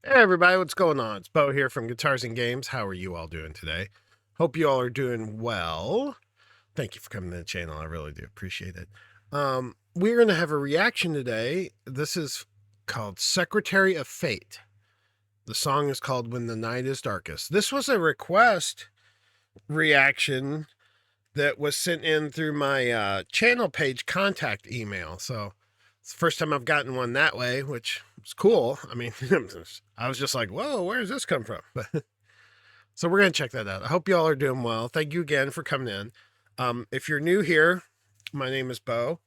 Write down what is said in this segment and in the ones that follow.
Hey everybody, what's going on? It's Bo here from Guitars and Games. How are you all doing today? Hope you all are doing well. Thank you for coming to the channel. I really do appreciate it. We're going to have a reaction today. This is called Secretary of Fate. The song is called When the Night is Darkest. This was a request reaction that was sent in through my channel page contact email. So it's the first time I've gotten one that way, which is cool. I mean, I was just like, whoa, where does this come from? So we're going to check that out. I hope you all are doing well. Thank you again for coming in. If you're new here, my name is Bo,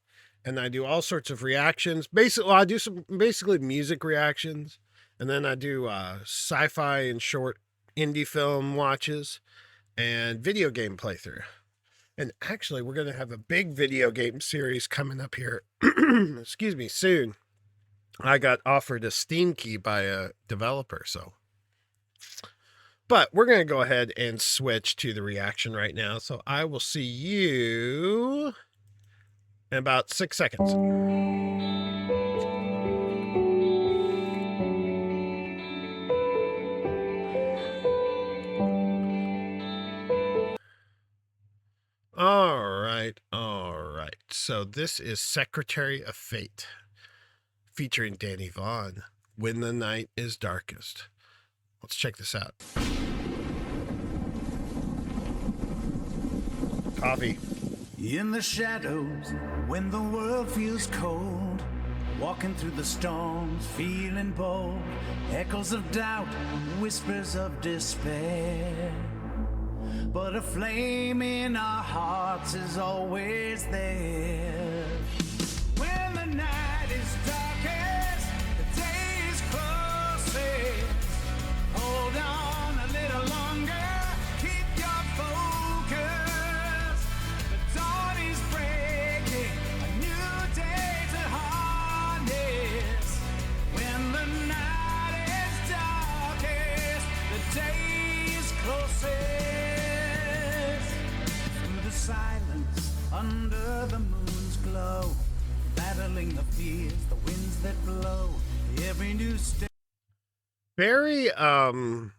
and I do all sorts of reactions. Basically, I do some basically music reactions, and then I do sci-fi and short indie film watches and video game playthrough. And actually, we're going to have a big video game series coming up here, excuse me, soon. I got offered a Steam key by a developer, so. But we're going to go ahead and switch to the reaction right now. So I will see you in about 6 seconds. All right. So this is Secretary of Fate, featuring Danny Vaughn, When the Night is Darkest. Let's check this out. Coffee. In the shadows, when the world feels cold, walking through the storms, feeling bold, echoes of doubt, whispers of despair. But a flame in our hearts is always there. When the night is darkest, the day is closest. Hold on a little longer, keep your focus. The dawn is breaking, a new day to harness. When the night is darkest, the day is closest. Silence under the moon's glow, battling the fears, the winds that blow, every new step. Very kind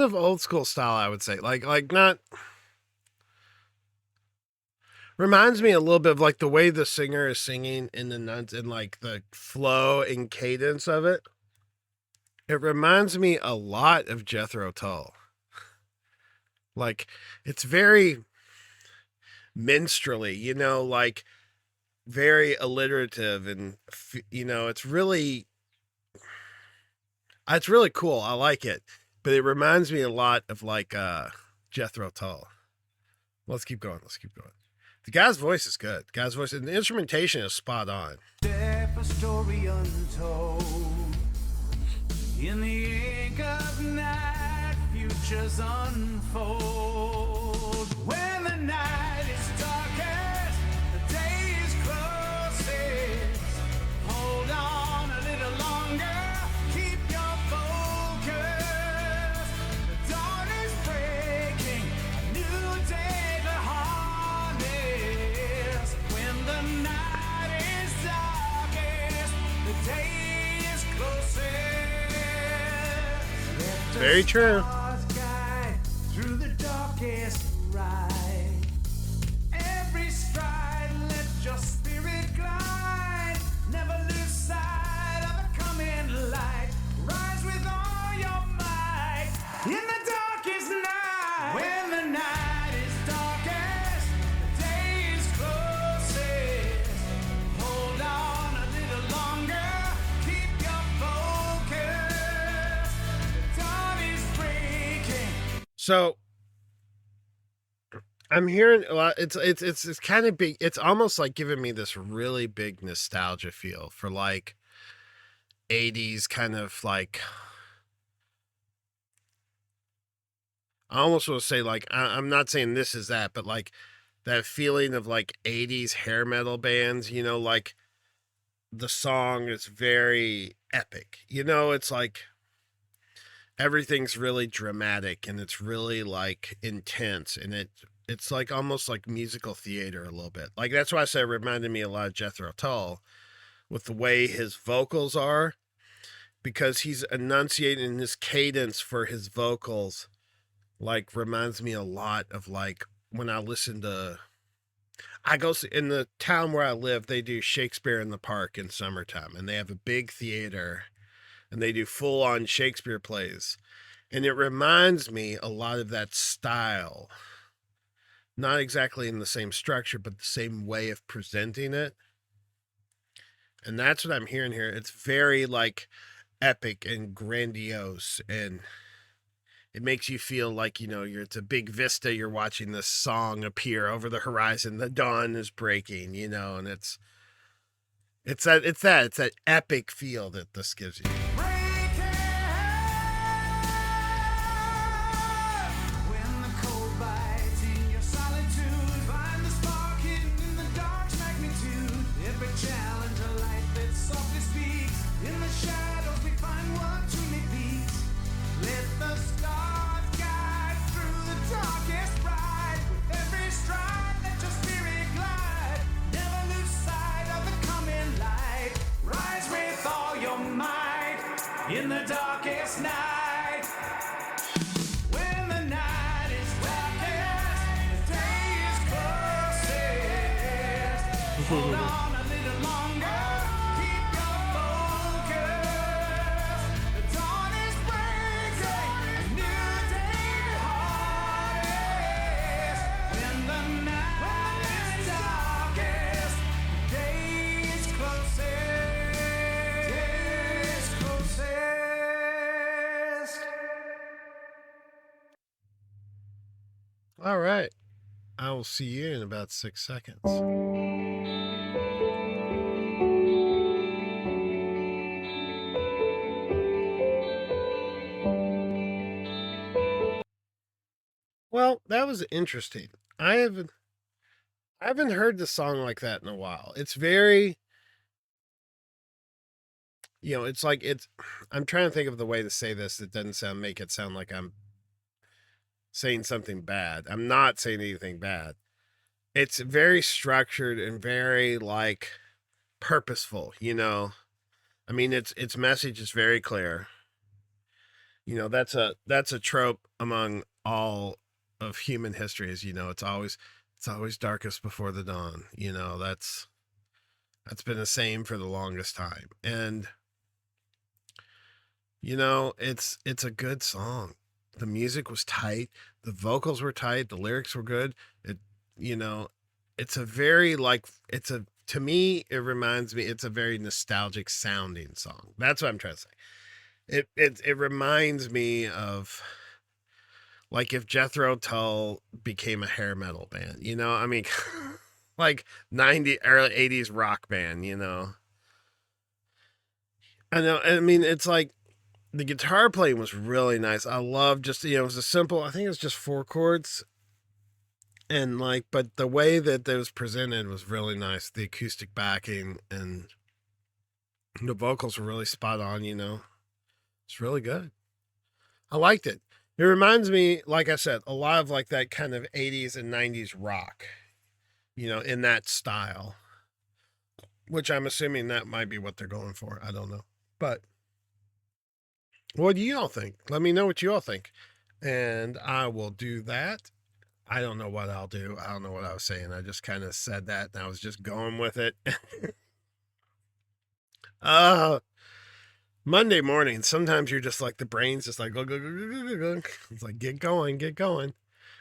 of old school style, I would say. Like not reminds me a little bit of like the way the singer is singing in the nuns and like the flow and cadence of it. It reminds me a lot of Jethro Tull. Like, it's very minstrelly, you know, like very alliterative, and it's really cool. I like it, but it reminds me a lot of like Jethro Tull. Let's keep going. The guy's voice is good. The guy's voice and the instrumentation is spot on. A story untold in the ink of night, futures unfold. When the night is darkest, the day is closest. Hold on a little longer, keep your focus. The dawn is breaking, a new day to harness. When the night is darkest, the day is closest. Very true. Through the darkest ride, every stride, let your spirit glide. Never lose sight of the coming light. Rise with all your might in the darkest night. When the night is darkest, the day is closest. Hold on a little longer, keep your focus. The dawn is breaking. So I'm hearing a lot. It's kind of big. It's almost like giving me this really big nostalgia feel for like 80s kind of like. I almost want to say like I'm not saying this is that, but like that feeling of like 80s hair metal bands. You know, like the song is very epic. You know, it's like everything's really dramatic and it's really like intense, and it's like almost like musical theater a little bit. Like that's why I say it reminded me a lot of Jethro Tull. with the way his vocals are, because he's enunciating his cadence for his vocals. Like, reminds me a lot of like when I listen to. I go in the town where I live. They do Shakespeare in the Park in summertime, and they have a big theater, and they do full on Shakespeare plays. And it reminds me a lot of that style. Not exactly in the same structure, but the same way of presenting it. And that's what I'm hearing here. It's very like epic and grandiose, and it makes you feel like, it's a big vista. You're watching this song appear over the horizon. The dawn is breaking, and it's that epic feel that this gives you. In the darkest night, when the night is darkest, the day is closest. Hold on a little longer, keep your focus. The dawn is breaking, a new day hardest. When the night is darkest, the day is closest. All right. I will see you in about 6 seconds. Well, that was interesting. I haven't heard the song like that in a while. It's very, it's like I'm trying to think of the way to say this that doesn't make it sound like I'm saying something bad. I'm not saying anything bad. It's very structured and very like purposeful, I mean, its message is very clear. That's a trope among all of human history, is it's always darkest before the dawn. That's been the same for the longest time. And it's a good song. The music was tight, the vocals were tight, the lyrics were good. You know, it's a very like it's a to me it reminds me it's a very nostalgic sounding song. That's what I'm trying to say. It reminds me of like if Jethro Tull became a hair metal band, I mean like 90 early 80s rock band. I know, I mean it's like the guitar playing was really nice. I love just it was a simple, I think it was just four chords, and like but the way that it was presented was really nice. The acoustic backing and the vocals were really spot on. It's really good. I liked it. It reminds me, like I said, a lot of like that kind of 80s and 90s rock, in that style, which I'm assuming that might be what they're going for. I don't know. But what do you all think? Let me know what you all think. And I will do that. I don't know what I'll do. I don't know what I was saying. I just kind of said that and I was just going with it. uh Monday morning, sometimes you're just like the brain's just like go go go go go go. It's like get going, get going.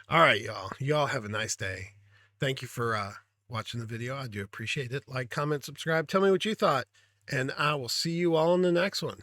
All right, y'all. Y'all have a nice day. Thank you for watching the video. I do appreciate it. Like, comment, subscribe. Tell me what you thought. And I will see you all in the next one.